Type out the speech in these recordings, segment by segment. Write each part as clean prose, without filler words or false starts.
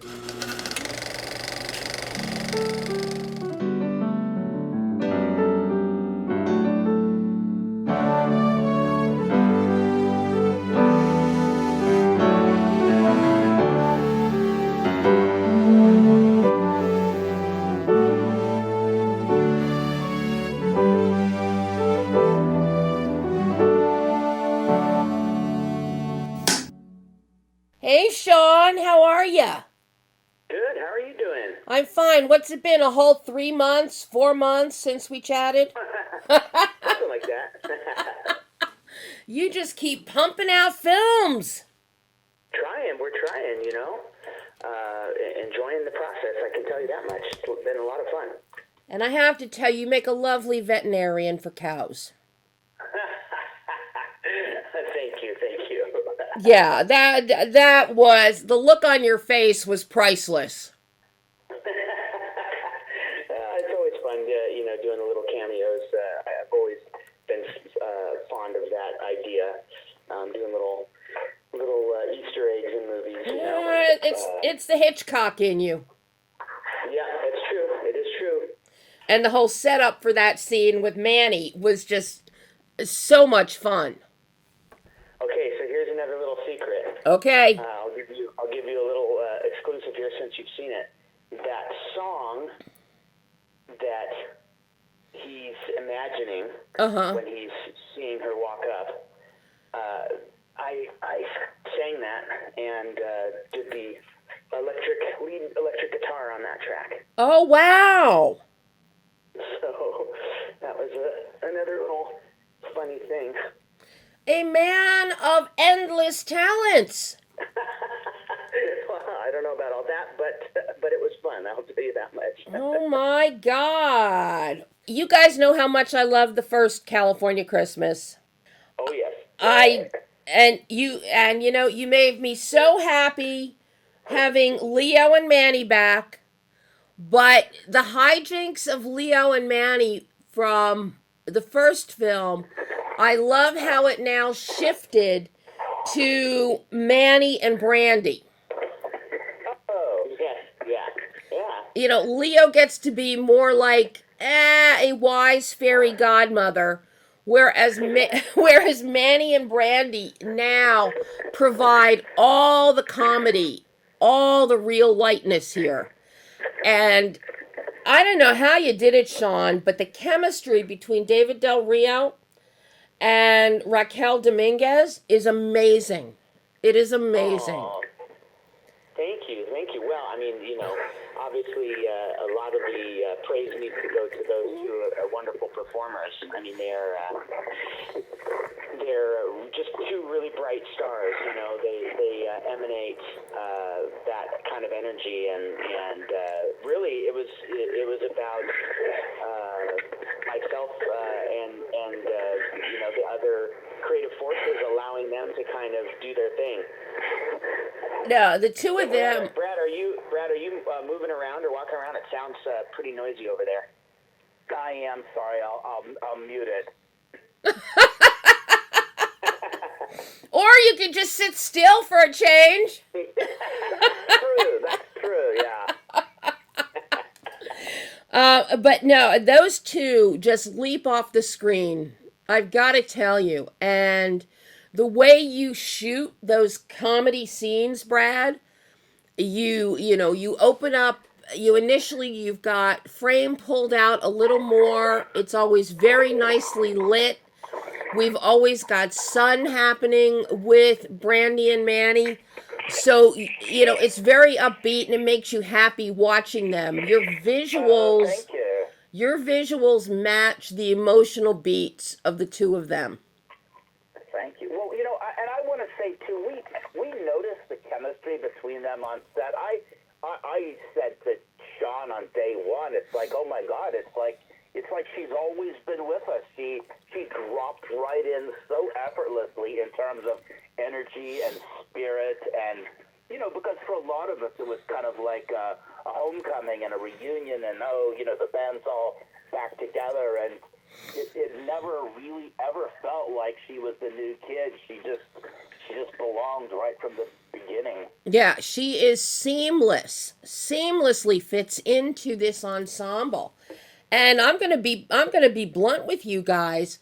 Hey, Shaun, how are ya? Good. How are you doing? I'm fine. What's it been, a whole 3 months, 4 months since we chatted? Something like that. You just keep pumping out films. We're trying, enjoying the process, I can tell you that much. It's been a lot of fun. And I have to tell you, make a lovely veterinarian for cows. Thank you. Yeah, that was, the look on your face was priceless. It's always fun, doing the little cameos. I've always been fond of that idea, doing little Easter eggs in movies. It's the Hitchcock in you. Yeah, it's true. It is true. And the whole setup for that scene with Manny was just so much fun. Okay, so here's another little secret. Okay. I'll give you a little exclusive here since you've seen it. That song that he's imagining when he's seeing her walk up. I sang that and did the lead electric guitar on that track. Oh, wow. So that was another little funny thing. A man of endless talents. Well, I don't know about all that, but it was fun. I'll tell you that much. Oh my God! You guys know how much I love the first California Christmas. Oh yes. You made me so happy having Leo and Manny back, but the hijinks of Leo and Manny from the first film, I love how it now shifted to Manny and Brandy. Oh, yes, yeah. Leo gets to be more like a wise fairy godmother, whereas Manny and Brandy now provide all the comedy, all the real lightness here. And I don't know how you did it, Shaun, but the chemistry between David Del Rio and Raquel Dominguez is amazing. It is amazing. Oh, thank you. Well, obviously a lot of the praise needs to go to those two wonderful performers. They're just two really bright stars. They emanate that kind of energy, and really it was about myself and the other creative forces, allowing them to kind of do their thing. No, the two of them. Brad, are you moving around or walking around? It sounds pretty noisy over there. I am. Sorry, I'll mute it. Or you could just sit still for a change. That's true, yeah. But no, those two just leap off the screen. I've got to tell you. And the way you shoot those comedy scenes, Brad, you open up, you've got frame pulled out a little more. It's always very nicely lit. We've always got sun happening with Brandy and Manny. So, it's very upbeat and it makes you happy watching them. Thank you. Your visuals match the emotional beats of the two of them. Thank you. Well, and I want to say too, we noticed the chemistry between them on set. I said to Shaun on day one, it's like, oh my God, it's like she's always been with us. She dropped right in so effortlessly in terms of energy and spirit, and because for a lot of us it was kind of like a homecoming and a reunion, and the band's all back together, and it never really ever felt like she was the new kid. She just belonged right from the beginning. Yeah, she is seamlessly fits into this ensemble. And I'm going to be blunt with you guys.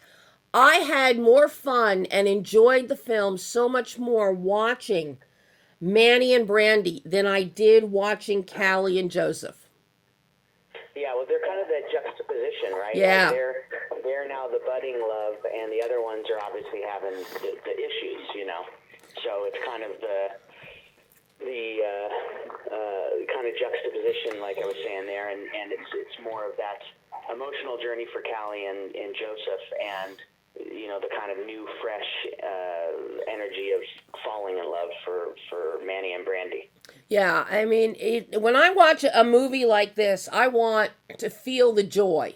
I had more fun and enjoyed the film so much more watching Manny and Brandy than I did watching Callie and Joseph. Yeah, well, they're kind of that juxtaposition, right? Like Yeah. they're now the budding love, and the other ones are obviously having the issues, you know. So it's kind of the kind of juxtaposition, like I was saying there, and it's more of that emotional journey for Callie and Joseph, and you know the kind of new, fresh energy of falling in love for Manny and Brandy. Yeah, I mean, when I watch a movie like this, I want to feel the joy.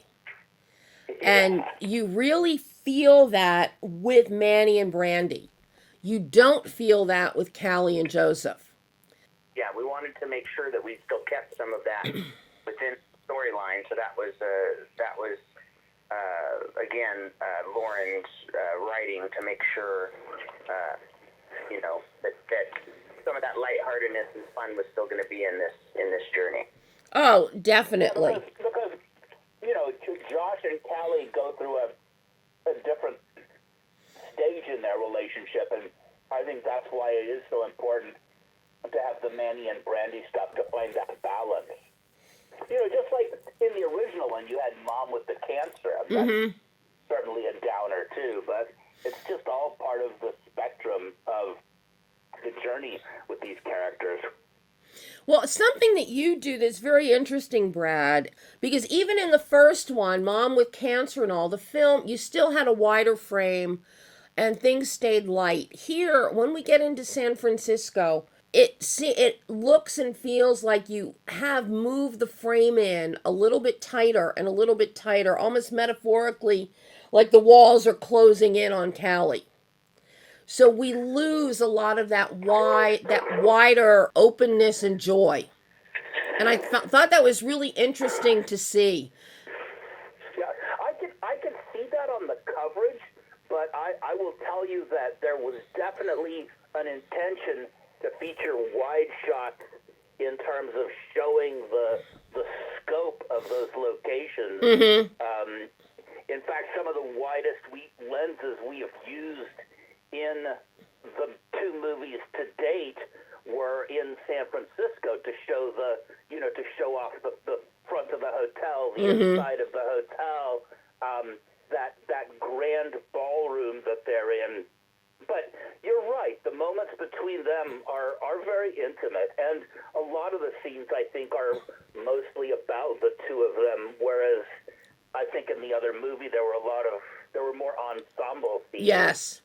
And Yeah. you really feel that with Manny and Brandy. You don't feel that with Callie and Joseph. Yeah, we wanted to make sure that we still kept some of that within the storyline. So that was again Lauren's writing to make sure you know that some of that lightheartedness and fun was still going to be in this journey. Oh, Yeah, definitely. because you know, Josh and Callie go through a different stage in their relationship, and I think that's why it is so important to have the Manny and Brandy stuff to find that balance. You know, just like in the original one, you had Mom with the cancer. That's certainly a downer too, but it's just all part of the spectrum of the journey with these characters. Well, something that you do that's very interesting, Brad, because even in the first one, Mom with Cancer and all, the film, you still had a wider frame and things stayed light. Here, when we get into San Francisco, it looks and feels like you have moved the frame in a little bit tighter and a little bit tighter, almost metaphorically, like the walls are closing in on Callie. So we lose a lot of that wider openness and joy. And I thought that was really interesting to see. Yeah, I could see that on the coverage, but I will tell you that there was definitely an intention to feature wide shots in terms of showing the scope of those locations. In fact, some of the widest lenses we have used in the two movies to date were in San Francisco to show to show off the front of the hotel, the inside of the hotel, that grand ballroom that they're in. But you're right. The moments between them are very intimate, and a lot of the scenes I think are mostly about the two of them. Whereas I think in the other movie there were more ensemble scenes. Yes.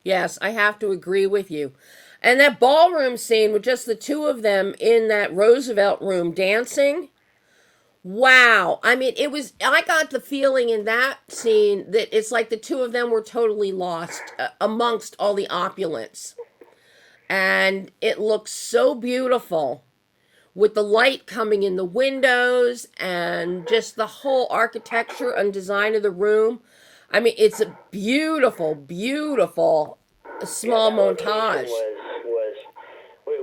Yes, I have to agree with you. And that ballroom scene with just the two of them in that Roosevelt room dancing. Wow. I mean, I got the feeling in that scene that it's like the two of them were totally lost amongst all the opulence. And it looks so beautiful with the light coming in the windows and just the whole architecture and design of the room. I mean, it's a beautiful, beautiful Yeah, small that location montage. was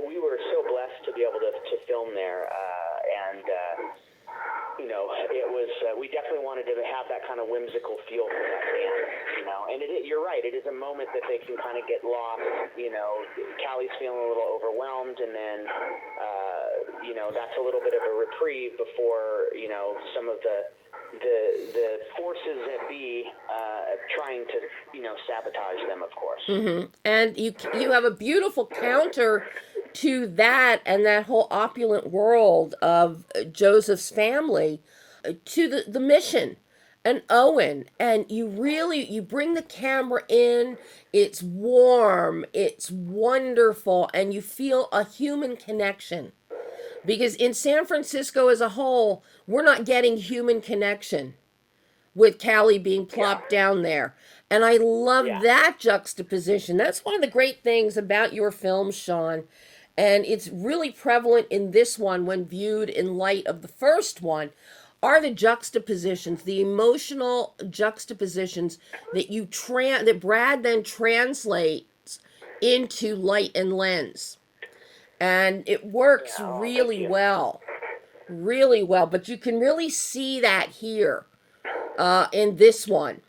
we were so blessed to be able to film there, and you know it was we definitely wanted to have that kind of whimsical feel for that band, you know. And you're right, it is a moment that they can kind of get lost. You know, Callie's feeling a little overwhelmed, and then you know that's a little bit of a reprieve before some of the forces that be trying to sabotage them, of course. And you have a beautiful counter to that and that whole opulent world of Joseph's family to the mission and Owen, and you bring the camera in. It's warm, it's wonderful, and you feel a human connection because in San Francisco as a whole, we're not getting human connection with Callie being plopped down there. And I love Yeah. that juxtaposition. That's one of the great things about your film, Shaun. And it's really prevalent in this one when viewed in light of the first one are the juxtapositions, the emotional juxtapositions that that Brad then translates into light and lens. And it works really well. Really well. But you can really see that here in this one.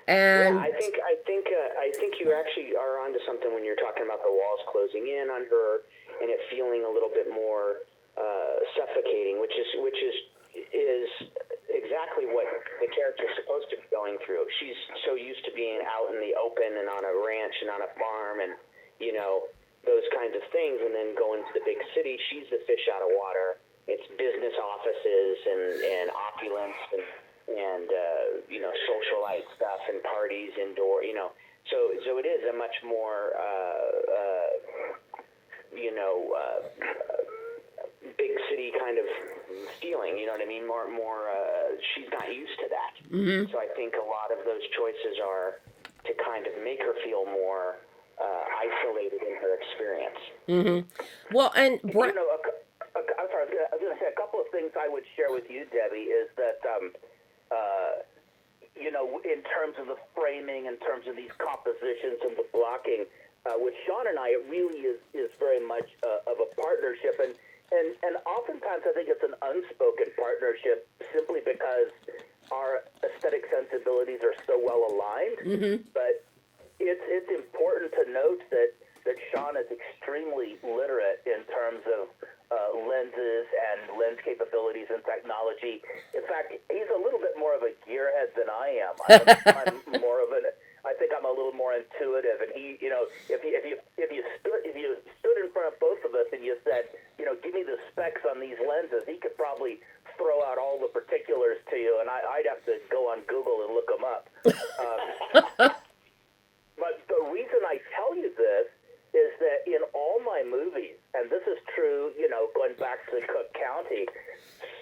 And I think you actually are onto something when you're talking about the walls closing in on her and it feeling a little bit more suffocating, which is exactly what the character's supposed to be going through. She's so used to being out in the open and on a ranch and on a farm and those kinds of things, and then going to the big city. She's the fish out of water. It's business offices and opulence and socialite stuff and parties indoor, so it is a much more big city kind of feeling, you know what I mean? More she's not used to that. Mm-hmm. So I think a lot of those choices are to kind of make her feel more isolated in her experience. Mm-hmm. Well, and I'm sorry, I was going to say a couple of things I would share with you, Debbie, is that in terms of the framing, in terms of these compositions and the blocking, with Shaun and I, it really is very much of a partnership, and oftentimes I think it's an unspoken partnership simply because our aesthetic sensibilities are so well aligned. mm-hmm. But it's important to note that Shaun is extremely literate in terms of lenses and lens capabilities and technology. In fact, he's a little bit more of a gearhead than I am. I'm more of I think I'm a little more intuitive. And he, if you stood in front of both of us and you said, give me the specs on these lenses, he could probably throw out all the particulars to you, and I'd have to go on Google and look them up. But the reason I tell you this is that in all my movies, and this is true, going back to Cook County,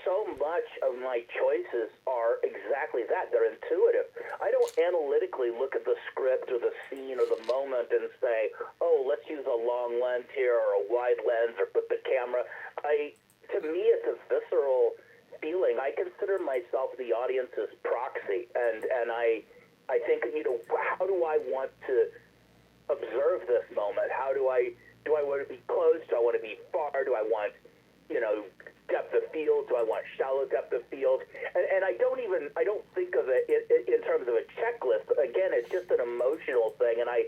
so much of my choices are exactly that. They're intuitive. I don't analytically look at the script or the scene or the moment and say, oh, let's use a long lens here or a wide lens or put the camera. To me, it's a visceral feeling. I consider myself the audience's proxy, and I think, how do I want to observe this moment? How do I want to be close? Do I want to be far? Do I want, depth of field? Do I want shallow depth of field? And I don't think of it in terms of a checklist. Again, it's just an emotional thing, and I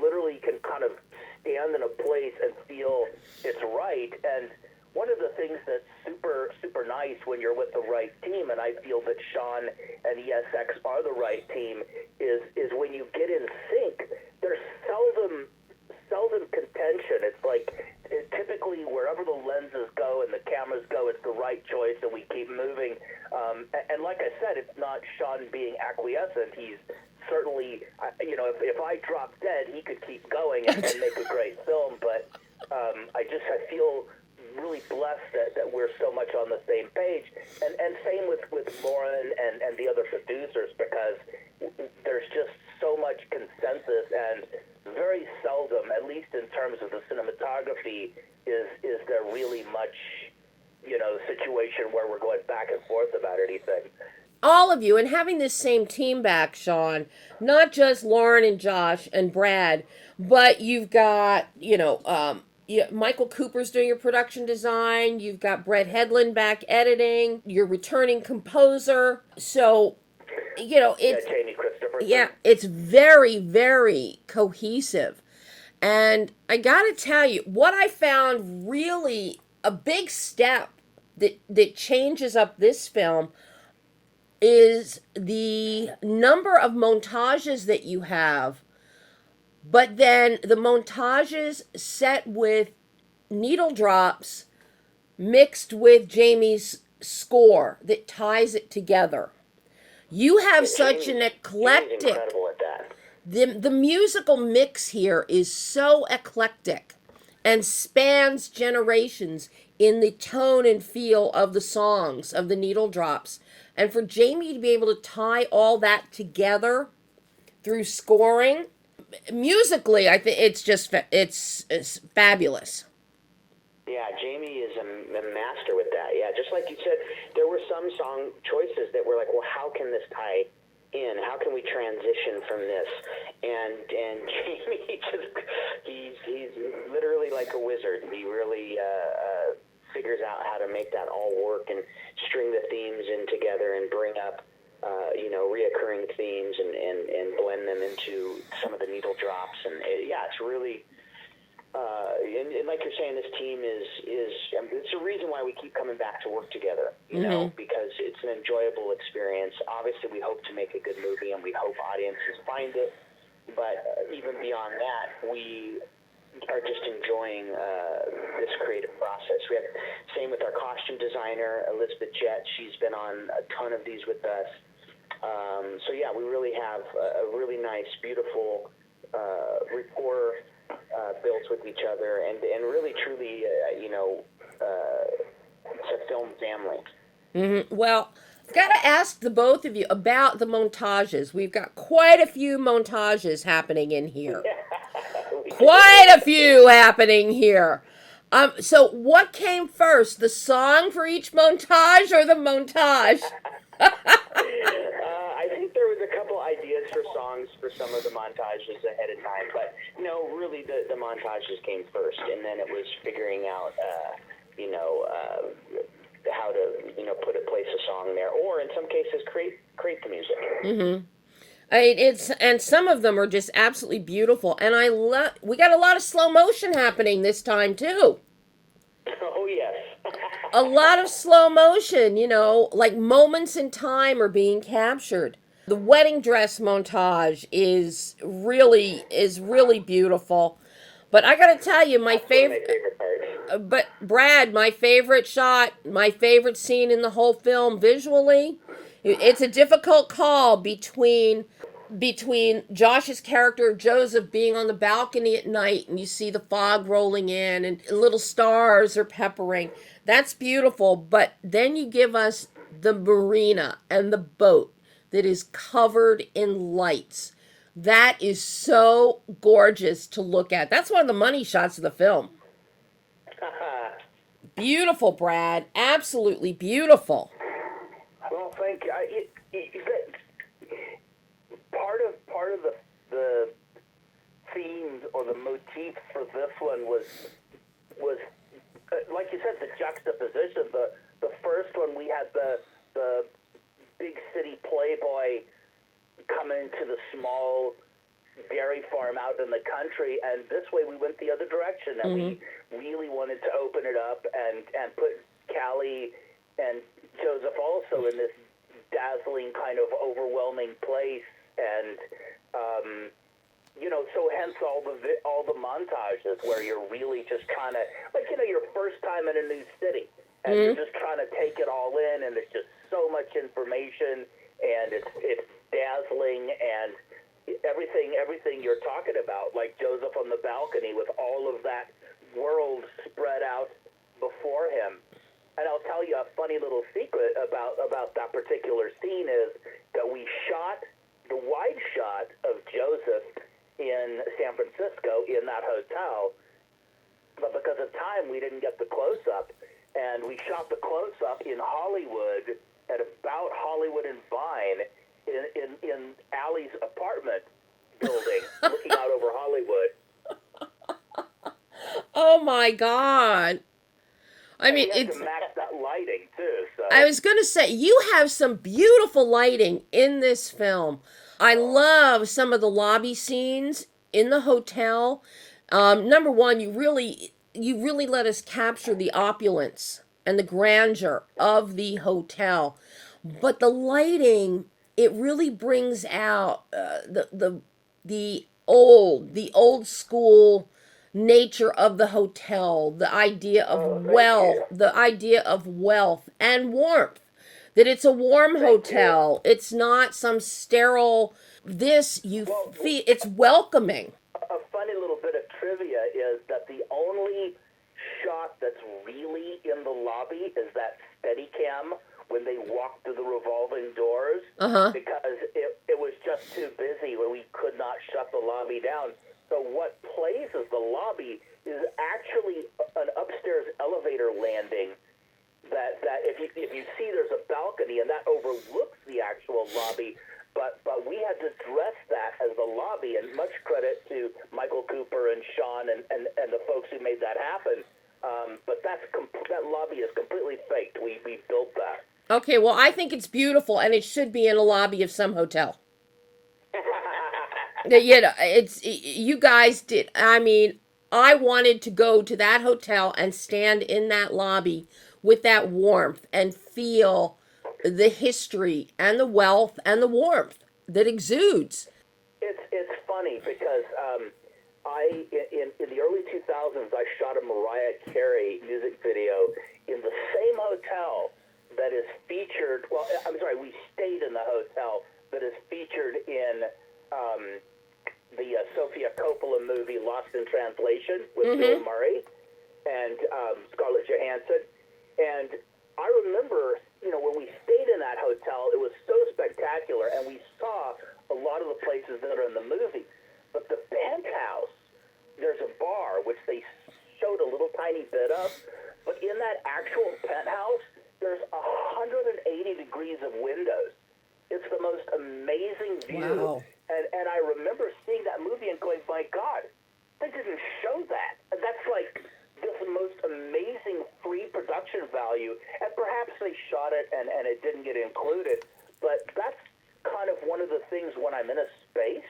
literally can kind of stand in a place and feel it's right. And one of the things that's super, super nice when you're with the right team, and I feel that Shaun and ESX are the right team, is when you get in sync, there's seldom contention. It's like typically wherever the lenses go and the cameras go, it's the right choice, and we keep moving. And like I said, it's not Shaun being acquiescent. He's certainly, if I drop dead, he could keep going and make a great film. But I feel really blessed that we're so much on the same page, and same with Lauren and the other producers, because there's just so much consensus, and very seldom, at least in terms of the cinematography, is there really much situation where we're going back and forth about anything. All of you, and having this same team back, Shaun, not just Lauren and Josh and Brad, but you've got Michael Cooper's doing your production design. You've got Brett Hedlund back editing. Your returning composer. So, it's Jamie Christopher. Yeah, it's very, very cohesive. And I got to tell you, what I found really a big step that changes up this film is the number of montages that you have, but then the montages set with needle drops mixed with Jamie's score that ties it together. You have such an eclectic... Jamie's incredible at that. The musical mix here is so eclectic and spans generations in the tone and feel of the songs, of the needle drops. And for Jamie to be able to tie all that together through scoring, musically, I think it's fabulous. Yeah, Jamie is a master with that. Yeah, just like you said, there were some song choices that were like, well, how can this tie in? How can we transition from this? And Jamie he's literally like a wizard. He really figures out how to make that all work and string the themes in together and bring up reoccurring themes and blend them into some of the needle drops. And it's really and like you're saying, this team is it's a reason why we keep coming back to work together, you know, because it's an enjoyable experience. Obviously, we hope to make a good movie, and we hope audiences find it. But even beyond that, we are just enjoying this creative process. We have same with our costume designer, Elizabeth Jett. She's been on a ton of these with us. So yeah, we really have a really nice, beautiful rapport built with each other, and really, truly, it's a film family. Mm-hmm. Well, I've got to ask the both of you about the montages. We've got quite a few montages happening in here. Quite a few happening here. So what came first, the song for each montage or the montage? I think there was a couple ideas for songs for some of the montages ahead of time, but no, really the montages came first, and then it was figuring out, how to, place a song there, or in some cases create the music. Mm-hmm. And some of them are just absolutely beautiful, and we got a lot of slow motion happening this time too. Oh yes. A lot of slow motion, like moments in time are being captured. The wedding dress montage is really beautiful. But I gotta tell you, my favorite part. But Brad, my favorite shot, my favorite scene in the whole film visually, it's a difficult call between Josh's character Joseph being on the balcony at night and you see the fog rolling in and little stars are peppering. That's beautiful, but then you give us the marina and the boat that is covered in lights. That is so gorgeous to look at. That's one of the money shots of the film. Beautiful, Brad. Absolutely beautiful. Well, thank you. Part of the themes or the motif for this one was like you said, the juxtaposition. The first one we had the big city playboy coming to the small dairy farm out in the country, and this way we went the other direction, and we really wanted to open it up and put Callie and Joseph also in this dazzling kind of overwhelming place, and so hence all the montages where you're really just trying to, your first time in a new city, and you're just trying to take it all in, and there's just so much information, and it's dazzling, and everything you're talking about, like Joseph on the balcony with all of that world spread out before him. And I'll tell you a funny little secret about that particular scene is that we shot the wide shot of Joseph in San Francisco in that hotel, but because of time, we didn't get the close-up, and we shot the close-up in Hollywood at about Hollywood and Vine in Allie's apartment building, looking out over Hollywood. Oh my God. I mean, it's to match that lighting too. So I was going to say, you have some beautiful lighting in this film. I love some of the lobby scenes in the hotel. Number one, you really let us capture the opulence and the grandeur of the hotel, but the lighting, it really brings out the old school nature of the hotel, the idea of wealth and warmth, that it's a warm hotel. It's not some sterile it's welcoming. A funny little bit of trivia is that the only shot that's really in the lobby is that Steadicam when they walk through the revolving doors, because it was just too busy where we could not shut the lobby down. So what plays as the lobby is actually an upstairs elevator landing that if you see, there's a balcony, and that overlooks the actual lobby. but we had to dress that as the lobby, and much credit to Michael Cooper and Shaun and the folks who made that happen. But that lobby is completely faked. We built that. Okay, well, I think it's beautiful, and it should be in a lobby of some hotel. You know, it's you guys did. I mean, I wanted to go to that hotel and stand in that lobby with that warmth and feel the history and the wealth and the warmth that exudes. It's funny because I in the early 2000s I shot a Mariah Carey music video in the same hotel that is featured. Well, I'm sorry, we stayed in the hotel that is featured in the Sofia Coppola movie Lost in Translation with Bill Murray and Scarlett Johansson. And I remember, you know, when we stayed in that hotel, it was so spectacular, and we saw a lot of the places that are in the movie. But the penthouse, there's a bar, which they showed a little tiny bit of, but in that actual penthouse, there's 180 degrees of windows. It's the most amazing view. Wow. And I remember seeing that movie and going, my God, they didn't show that. And that's like this most amazing free production value. And perhaps they shot it and it didn't get included. But that's kind of one of the things when I'm in a space,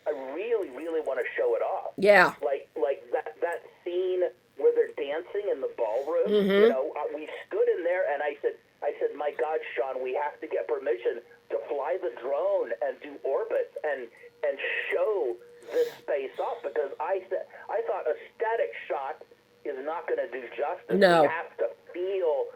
I really, really want to show it off. Yeah. Like that scene where they're dancing in the ballroom. You know, we stood in there and I said, my God, Shaun, we have to get permission to fly the drone and do orbits and show this space off, because I thought a static shot is not going to do justice. No. We have to feel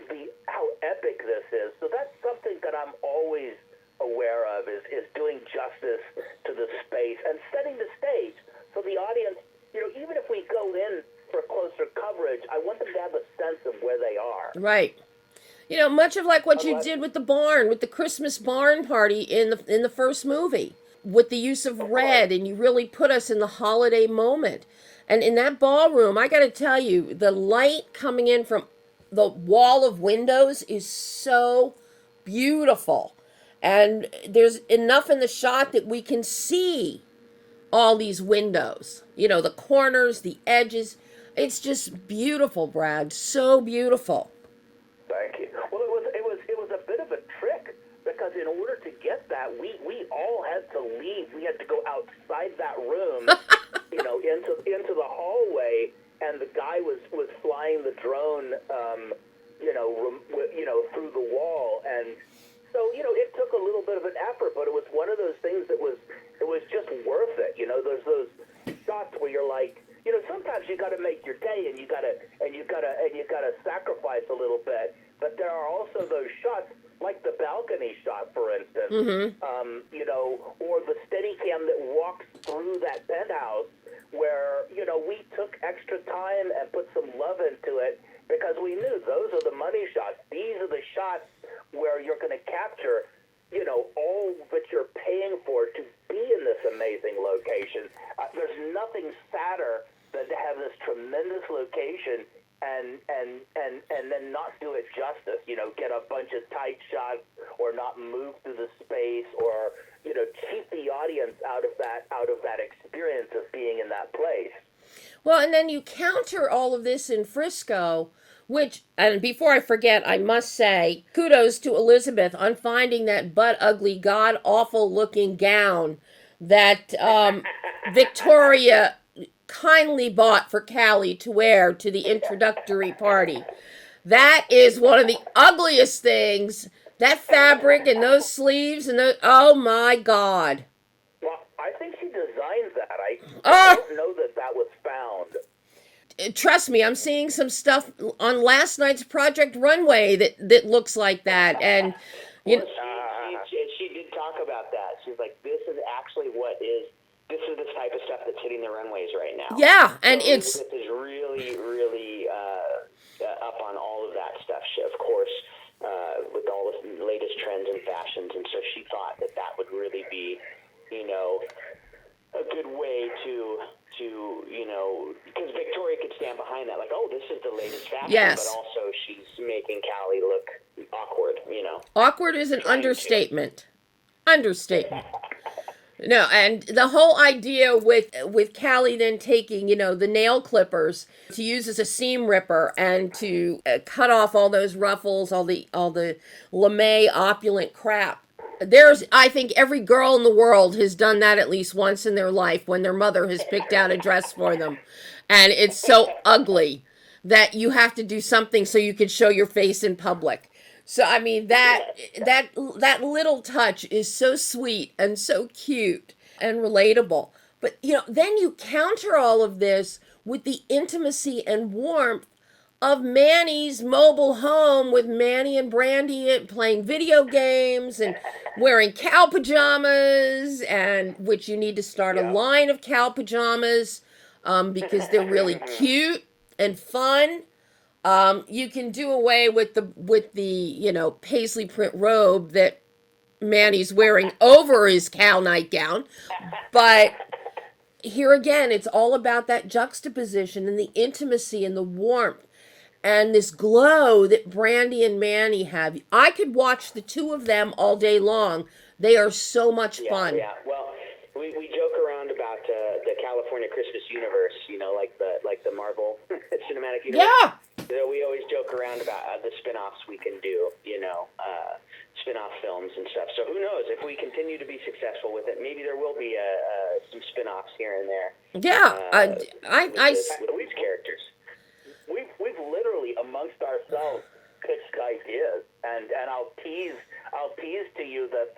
the how epic this is. So that's something that I'm always aware of is doing justice to the space and setting the stage so the audience, you know, even if we go in for closer coverage, I want them to have a sense of where they are. Right. You know, much of like what you did with the barn, with the Christmas barn party in the first movie, with the use of red, and you really put us in the holiday moment. And in that ballroom, I got to tell you, the light coming in from the wall of windows is so beautiful. And there's enough in the shot that we can see all these windows. You know, the corners, the edges. It's just beautiful, Brad. So beautiful. Thank you. Well, it was a bit of a trick, because in order to get that, we all had to leave. We had to go outside that room, you know, into the hallway, and the guy was flying the drone, through the wall, and so, you know, it took a little bit of an effort, but it was one of those things that was just worth it. You know, there's those shots where you're like, you know, sometimes you got to make your day, and you got to sacrifice a little bit. But there are also those shots, like the balcony shot, for instance, you know, or the Steadicam that walks through that penthouse, where, you know, we took extra time and put some love into it, because we knew those are the money shots. These are the shots where you're going to capture, you know, all that you're paying for to be in this amazing location. There's nothing sadder than to have this tremendous location and then not do it justice. You know, get a bunch of tight shots, or not move through the space, or, you know, cheat the audience out of that experience of being in that place. Well, and then you counter all of this in Frisco, which, and before I forget, I must say, kudos to Elizabeth on finding that butt-ugly, god-awful looking gown that Victoria kindly bought for Callie to wear to the introductory party. That is one of the ugliest things. That fabric and those sleeves and those, oh my God. Well, I think she designed that. I don't know that was found. Trust me, I'm seeing some stuff on last night's Project Runway that looks like that, and you know, she did talk about that. She's like, this is the type of stuff that's hitting the runways right now. Yeah, and so it's Elizabeth is really, really up on all of that stuff. She, of course, with all the latest trends and fashions, and so she thought that would really be, you know, a good way to you know, because Victoria could stand behind that, like, oh, this is the latest fashion, yes. But also she's making Callie look awkward, you know. Awkward is an understatement. Understatement. No, and the whole idea with Callie then taking, the nail clippers to use as a seam ripper and to cut off all those ruffles, all the lame opulent crap. I think every girl in the world has done that at least once in their life when their mother has picked out a dress for them, and it's so ugly that you have to do something so you can show your face in public. So I mean that little touch is so sweet and so cute and relatable. But then you counter all of this with the intimacy and warmth of Manny's mobile home with Manny and Brandy playing video games and wearing cow pajamas, and which you need to start a line of cow pajamas because they're really cute and fun. You can do away with the paisley print robe that Manny's wearing over his cow nightgown, but here again, it's all about that juxtaposition and the intimacy and the warmth and this glow that Brandy and Manny have. I could watch the two of them all day long. They are so much fun. Yeah. Well, we joke around about the California Christmas universe, like the Marvel cinematic universe. Yeah. So we always joke around about the spin-offs we can do, spin-off films and stuff. So who knows, if we continue to be successful with it, maybe there will be some spin-offs here and there. Yeah. With these characters. We've literally amongst ourselves pitched ideas, and I'll tease to you that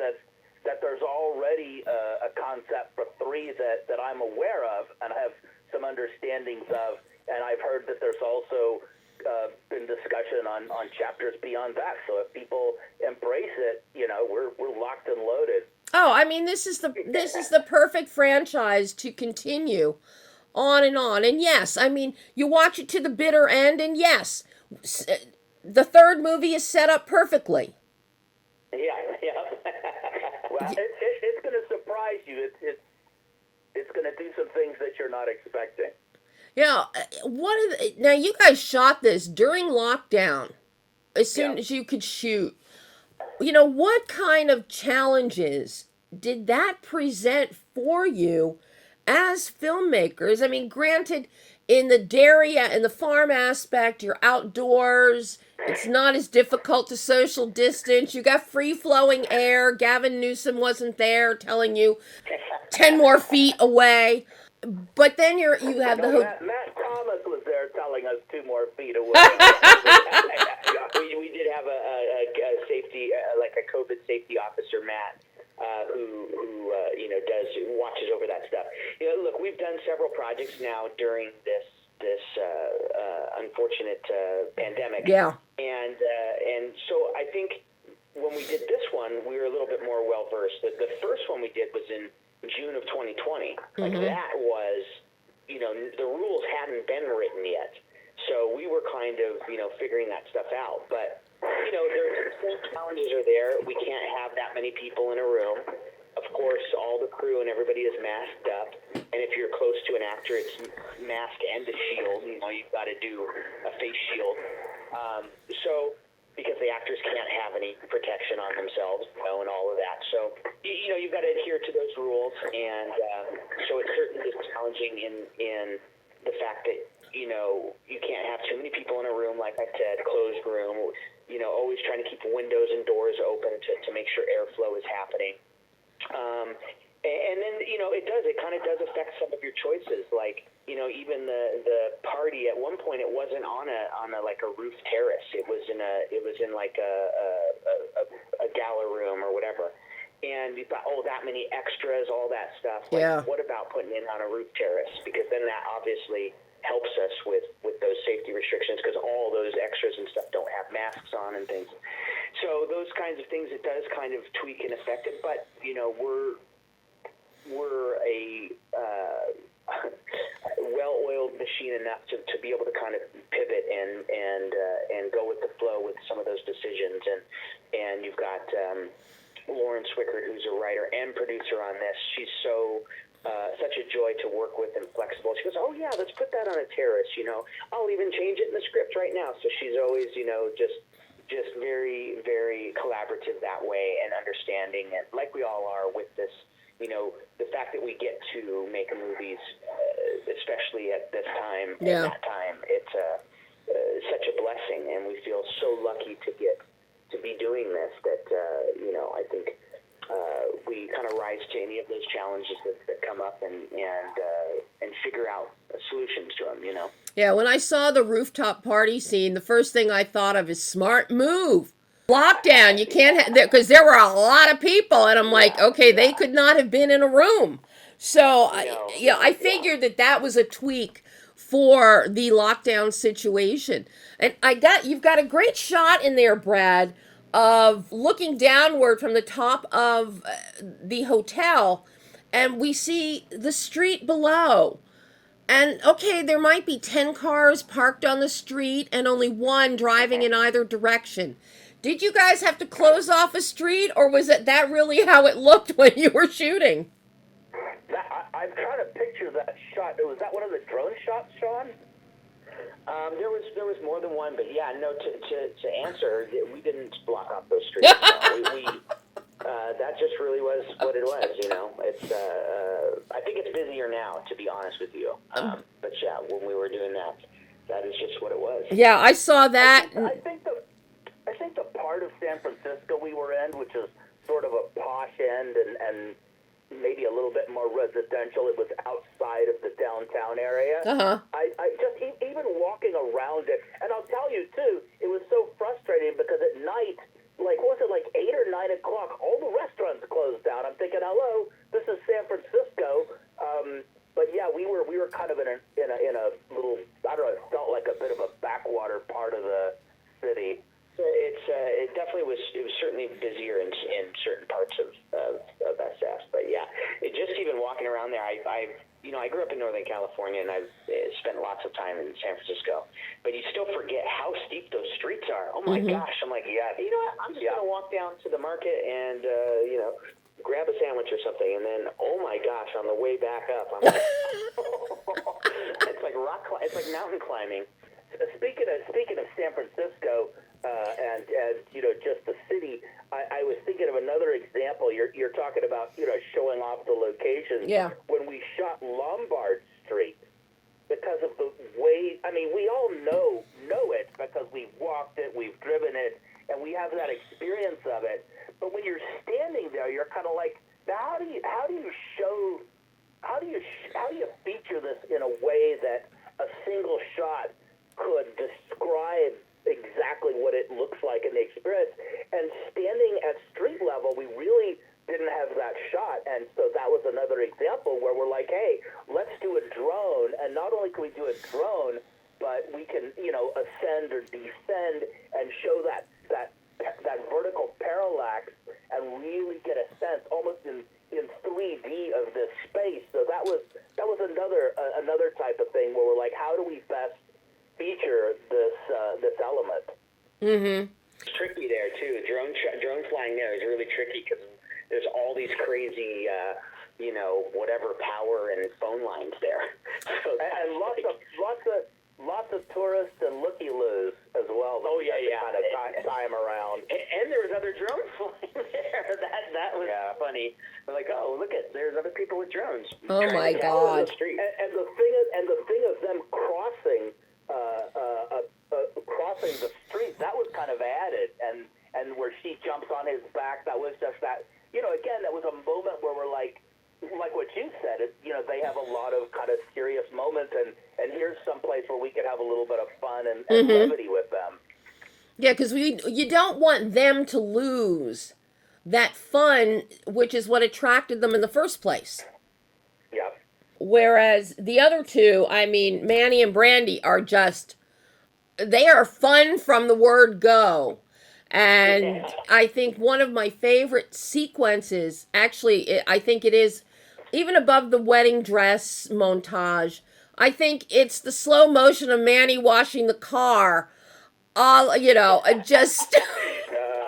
there's already a concept for 3 that I'm aware of and have some understandings of, and I've heard that there's also been discussion on chapters beyond that. So if people embrace it, we're locked and loaded. Oh, I mean, this is the perfect franchise to continue on and on. And yes, I mean, you watch it to the bitter end, and yes, the third movie is set up perfectly. Yeah. Well, it's going to surprise you. It's going to do some things that you're not expecting. Yeah, now you guys shot this during lockdown, as soon as you could shoot. What kind of challenges did that present for you as filmmakers? I mean, granted, in the dairy and the farm aspect, you're outdoors. It's not as difficult to social distance. You got free-flowing air. Gavin Newsom wasn't there telling you 10 more feet away. But then you have the Matt Thomas was there telling us 2 more feet away. we did have a safety, like a COVID safety officer, Matt, who watches over that stuff. Look, we've done several projects now during this unfortunate pandemic. Yeah. And so I think when we did this one, we were a little bit more well versed. The first one we did was in June of 2020. Like that was, the rules hadn't been written yet. So we were kind of, figuring that stuff out. But, the challenges are there. We can't have that many people in a room. Of course, all the crew and everybody is masked up. And if you're close to an actor, it's mask and a shield. You've got to do a face shield. Because the actors can't have any protection on themselves, and all of that. So, you've got to adhere to those rules, and so it certainly is challenging in the fact that, you can't have too many people in a room, like I said, closed room, always trying to keep windows and doors open to make sure airflow is happening. And then, it kind of does affect some of your choices, like, even the party at one point, it wasn't on a like a roof terrace. It was in like a gala room or whatever. And you thought, that many extras, all that stuff. Like, yeah. What about putting it on a roof terrace? Because then that obviously helps us with those safety restrictions, because all those extras and stuff don't have masks on and things. So those kinds of things, it does kind of tweak and affect it. But we're a well-oiled machine enough to be able to kind of pivot and go with the flow with some of those decisions. And you've got Lauren Swickard, who's a writer and producer on this. She's such a joy to work with and flexible. She goes, let's put that on a terrace. I'll even change it in the script right now. So she's always, just just very, very collaborative that way and understanding, and like we all are with this, the fact that we get to make movies, especially at this time, Yeah. at that time, it's such a blessing, and we feel so lucky to be doing this that, I think we kind of rise to any of those challenges that come up and figure out solutions to them, Yeah, when I saw the rooftop party scene, the first thing I thought of is smart move. Lockdown, you can't because there were a lot of people, and I'm like, okay, they could not have been in a room. So, I figured that was a tweak for the lockdown situation. And you've got a great shot in there, Brad, of looking downward from the top of the hotel, and we see the street below. And okay, there might be 10 cars parked on the street and only one driving in either direction. Did you guys have to close off a street, or was that really how it looked when you were shooting? I'm trying to picture that shot. Was that one of the drone shots, Shaun? There was more than one, but yeah, no. To answer, we didn't block off those streets. No. We that just really was what it was. It's I think it's busier now, to be honest with you. But yeah, when we were doing that is just what it was. Yeah, I saw that. I think the part of San Francisco we were in, which is sort of a posh end and maybe a little bit more residential, it was outside of the downtown area. Uh-huh. I just, even walking around it, and I'll tell you too, it was so frustrating because at night, like, what was it, like 8 or 9 o'clock, all the restaurants closed down. I'm thinking, hello, this is San Francisco. But yeah, we were kind of in a little, I don't know, it felt like a bit of a backwater part of the city. It definitely was. It was certainly busier in certain parts of SF. But yeah, just even walking around there, I grew up in Northern California, and I've spent lots of time in San Francisco. But you still forget how steep those streets are. Oh my gosh! I'm like, yeah, you know what? I'm just gonna walk down to the market and grab a sandwich or something, and then oh my gosh, on the way back up, I'm like, it's like it's like mountain climbing. Speaking of San Francisco. And just the city. I was thinking of another example. You're talking about showing off the locations. Yeah. When we shot Lombard Street, because of the way. I mean, we all know it because we've walked it, we've driven it, and we have that experience of it. But when you're standing there, you're kind of like, how do you feature this in a way that a single shot could describe exactly what it looks like in the experience? And standing at street level, we really didn't have that shot, and so that was another example where we're like, hey, let's do a drone, and not only can we do a drone, but we can ascend or descend and show that vertical parallax and really get a sense almost in 3D of this space. So that was another type of thing where we're like, how do we best feature this element? Mm-hmm. It's tricky there too. Drone flying there is really tricky because there's all these crazy, whatever power and phone lines there. So and lots of tourists and looky-loos as well. Oh yeah. Kind of time around. And there was other drones flying there. That was funny. We're like, oh, there's other people with drones. Oh my God. And the thing of them crossing the street, that was kind of added, and where she jumps on his back, that was just that. Again, that was a moment where we're like what you said. They have a lot of kind of serious moments, and here's some place where we could have a little bit of fun and levity with them. Yeah, because you don't want them to lose that fun, which is what attracted them in the first place. Yeah. Whereas the other two, I mean, Manny and Brandy they are fun from the word go. And I think one of my favorite sequences, actually, I think it is, even above the wedding dress montage, I think it's the slow motion of Manny washing the car. Just, guys.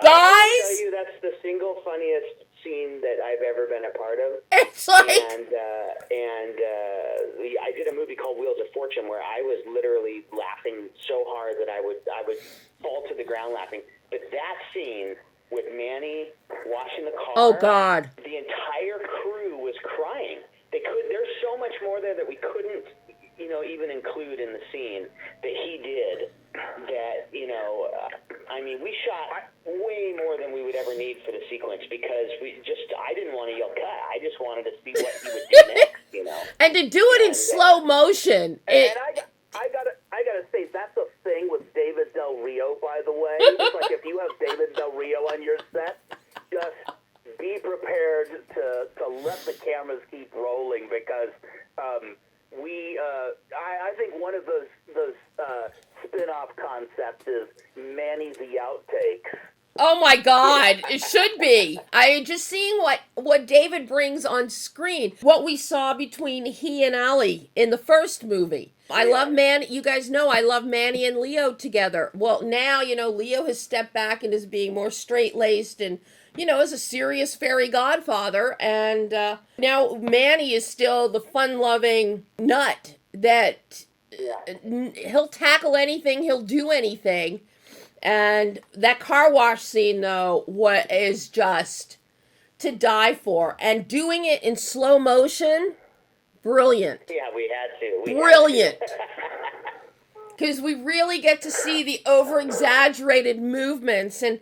I'll tell you, that's the single funniest scene that I've ever been a part of. It's like, I did a movie called Wheels of Fortune where I was literally laughing so hard that I would fall to the ground laughing. But that scene with Manny washing the car. Oh, God. The entire crew was crying. There's so much more there that we couldn't, even include in the scene that he did. That, we shot way more than we would ever need for the sequence because I didn't want to yell cut. I just wanted to see what he would do next, And to do it in slow motion. And I gotta say, that's a thing with David Del Rio, by the way. It's like if you have David Del Rio on your set, just be prepared to let the cameras keep rolling because I think one of those spin-off concepts is Manny the Outtakes. Oh my God, it should be. I just seeing what David brings on screen, what we saw between he and Allie in the first movie. I love Manny. You guys know I love Manny and Leo together. Well, now, Leo has stepped back and is being more straight-laced and, is a serious fairy godfather. And now Manny is still the fun-loving nut that he'll tackle anything, he'll do anything. And that car wash scene, though, what is just to die for. And doing it in slow motion, brilliant. Yeah, we had to. Brilliant. Because we really get to see the over-exaggerated movements. And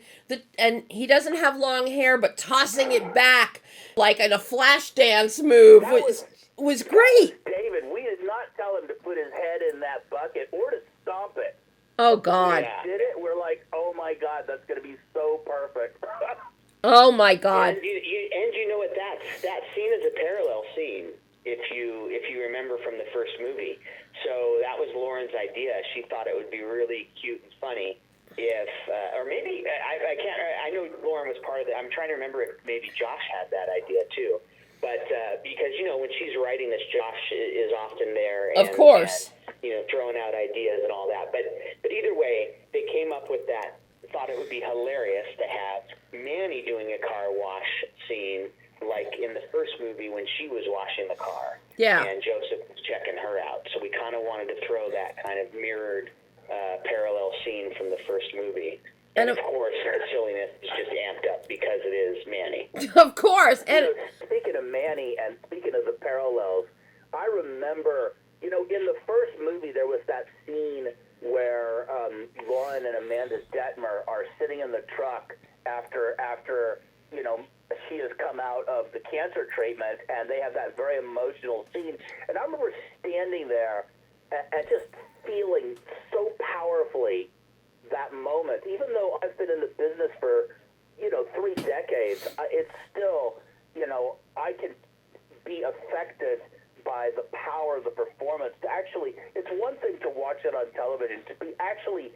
he doesn't have long hair, but tossing it back like in a flash dance move was great. David, we did not tell him to put his head in that bucket or to stomp it. Oh, God. We did it. We're like, oh, my God, that's going to be so perfect. Oh, my God. And you know what? That scene is a parallel scene, if you remember from the first movie. So that was Lauren's idea. She thought it would be really cute and funny if, or maybe, I can't, I know Lauren was part of it. I'm trying to remember if maybe Josh had that idea, too. But because, when she's writing this, Josh is often there. Of course. And, throwing out ideas and all that. But either way, they came up with that, thought it would be hilarious to have Manny doing a car wash scene like in the first movie when she was washing the car. Yeah. And Joseph was checking her out. So we kind of wanted to throw that kind of mirrored parallel scene from the first movie. And of course, the silliness is just amped up because it is Manny. Of course. And speaking of Manny and speaking of the parallels, I remember, in the first movie there was that scene where Lauren and Amanda Detmer are sitting in the truck after she has come out of the cancer treatment, and they have that very emotional scene. And I remember standing there and just feeling so powerfully that moment, even though I've been in the business for, 3 decades, it's still, I can be affected by the power of the performance. To actually, it's one thing to watch it on television, to be actually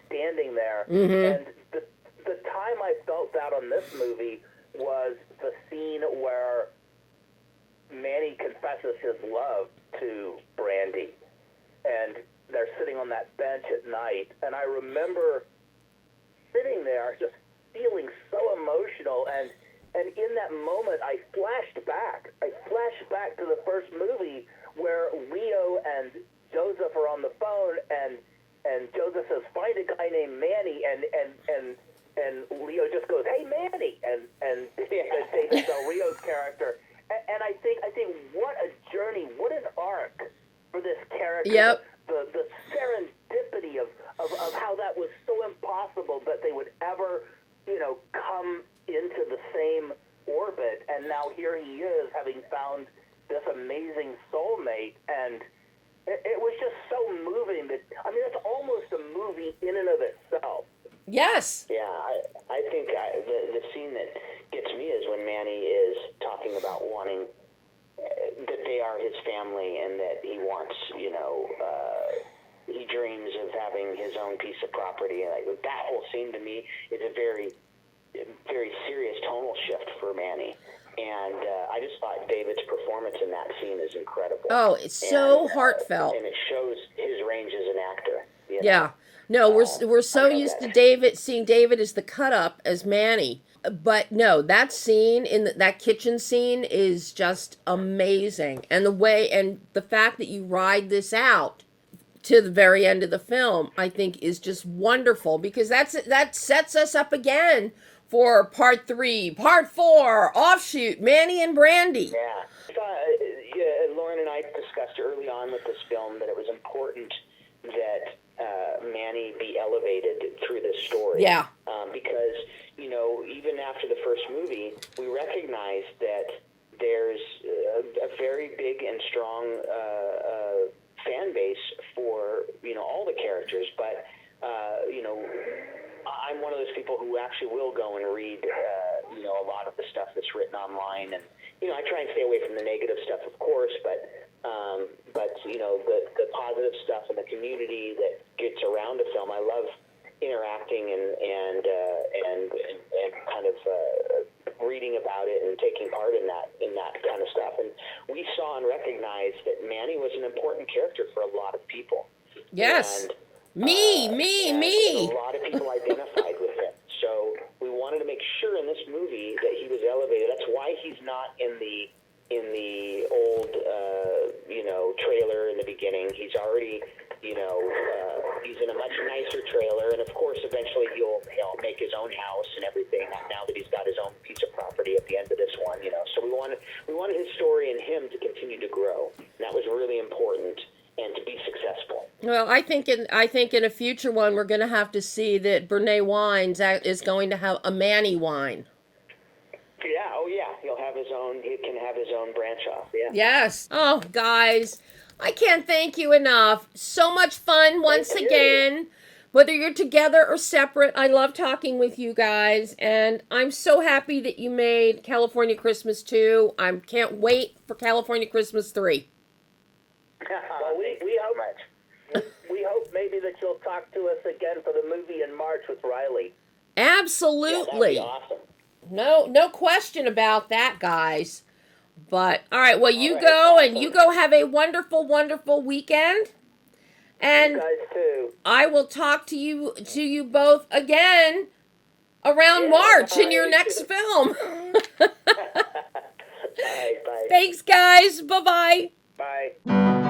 standing there. And the time I felt that on this movie was the scene where Manny confesses his love to Brandy. And they're sitting on that bench at night, and I remember sitting there just feeling so emotional, and in that moment I flashed back to the first movie where Leo and Joseph are on the phone, and Joseph says, find a guy named Manny, and Leo just goes, hey Manny, and David Del Rio's character, and I think what a journey, what an arc for this character. Yep. The serendipity of how that was so impossible that they would ever, come into the same orbit. And now here he is, having found this amazing soulmate. And it was just so moving that, it's almost a movie in and of itself. yes. Yeah, I think the scene that gets me is when Manny is talking about wanting that they are his family and that he wants, he dreams of having his own piece of property. And that whole scene to me is a very, very serious tonal shift for Manny. And I just thought David's performance in that scene is incredible. Oh, it's so heartfelt. And it shows his range as an actor. Yeah. No, we're so used to seeing David as the cut up as Manny. But no, that scene that kitchen scene is just amazing. And the fact that you ride this out to the very end of the film, I think is just wonderful, because that sets us up again for part 3, part 4, offshoot, Manny and Brandy. Yeah. Lauren and I discussed early on with this film that it was important that Manny be elevated through this story. Yeah. Because, even after the first movie, we recognized that there's a very big and strong fan base for, all the characters. But, I'm one of those people who actually will go and read, a lot of the stuff that's written online. And, I try and stay away from the negative stuff, of course, but the positive stuff and the community that gets around a film, I love interacting and kind of reading about it and taking part in that kind of stuff. And we saw and recognized that Manny was an important character for a lot of people. Yes. And, me. A lot of people identified with him. So we wanted to make sure in this movie that he was elevated. That's why he's not in the old trailer in the beginning. He's already he's in a much nicer trailer, and of course eventually he'll make his own house and everything now that he's got his own piece of property at the end of this one. So we wanted his story and him to continue to grow, and that was really important, and to be successful. Well, I think in a future one we're going to have to see that Brene Wines is going to have a Manny wine. Yeah, oh yeah, he can have his own branch off, yeah. Yes. Oh, guys, I can't thank you enough. So much fun once again. Whether you're together or separate, I love talking with you guys, and I'm so happy that you made California Christmas 2. I can't wait for California Christmas 3. Well, we hope maybe that you'll talk to us again for the movie in March with Riley. Absolutely. Yeah, that'd be awesome. No question about that, guys. But, all right, well, you go, and you go have a wonderful, wonderful weekend. And you guys too. I will talk to you both again around March in your next film. All right, bye. Thanks, guys. Bye-bye. Bye.